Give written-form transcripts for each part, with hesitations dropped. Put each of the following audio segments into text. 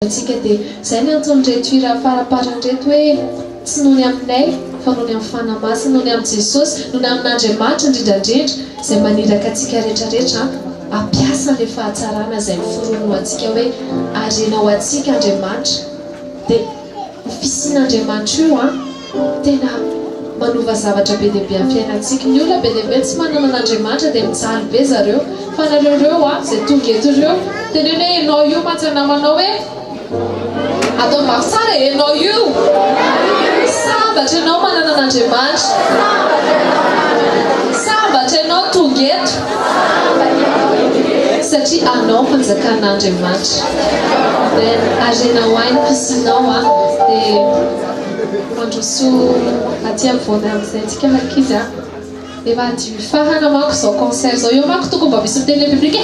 Tsika dia izay ny antony reto ira faraparany reto hoe tsy noho ny aminay fa noho ny amin'ny fanamasina, noho ny amin'ny Jesosy, noho ny amin'Andriamanitra indrindrandrindra izay maniraka antsika rehetrarehetra hampiasa ilay fahatsarana izay miforono ho antsika hoe harena ho antsika Andriamanitra. Dia ny fisian'Andriamanitra io tena manova zavatra be dia be amin'ny fiainantsika. Ny olona be dia be tsy manana an'Andriamanitra dia mijaly be zareo, fa nareo izay tonga eto ireo teneno hoe ianao io mantsy namanao hoe atao mafy tsara ianao io sambatra ianao manana an'Andriamanitra, sambatra ianao tonga eto satria anao fanjakan'Andriamanitra. Then harena ho ainy pisinao dia mandroso aty ampovoany amin'izay antsika ankizy efa adio fahana manko izao concert izao. Io manko tokony mba misy miteny public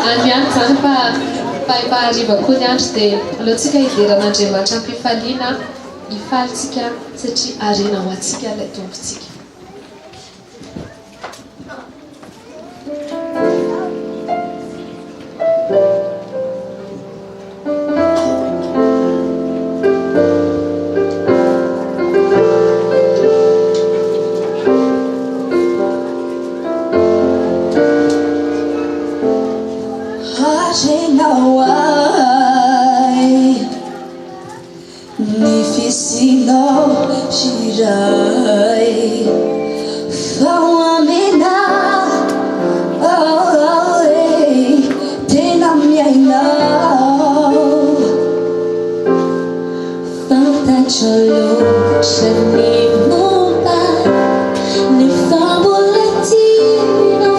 anyany zany fa hariva koa ny andro dia aleontsika hideran'Andriamanitra am-pifaliana hifalitsika satria harena ho antsika ilay tompontsika. Nifisinao shirai fawamena tena miainao fantacholo chanimumba ni fabulatino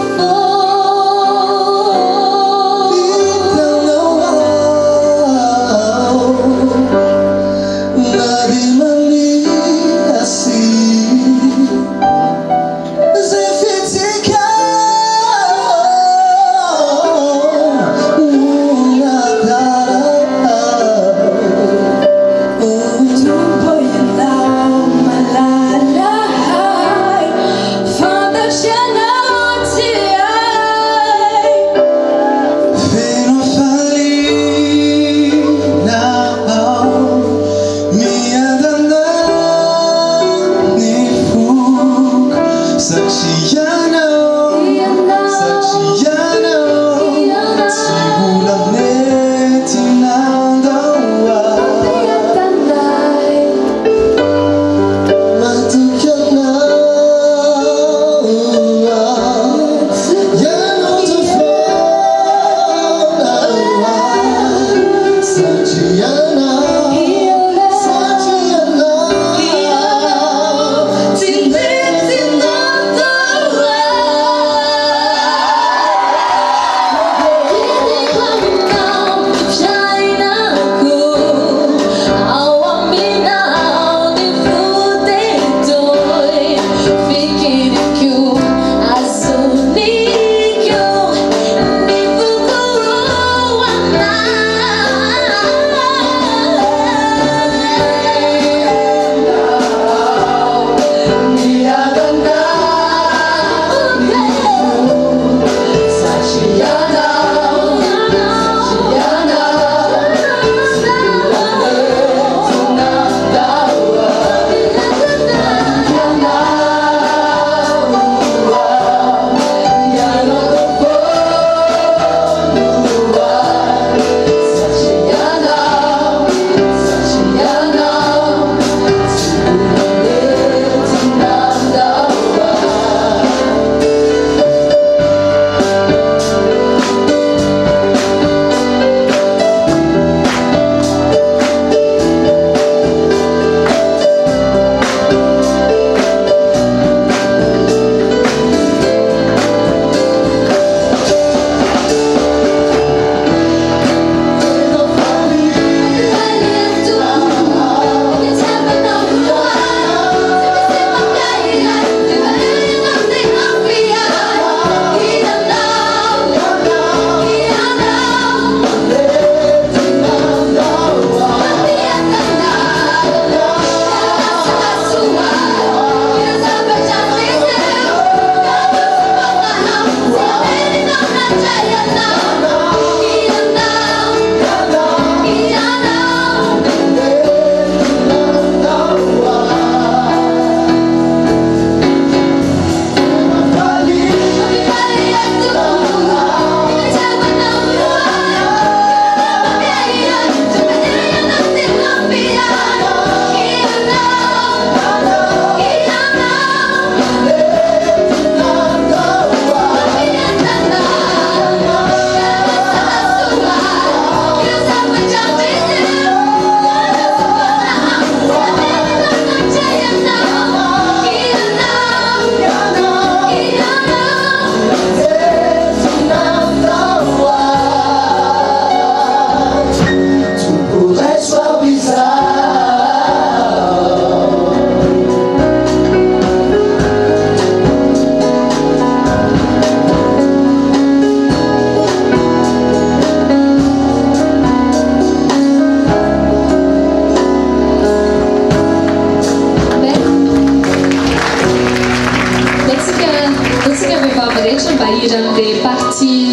bahiran'le parti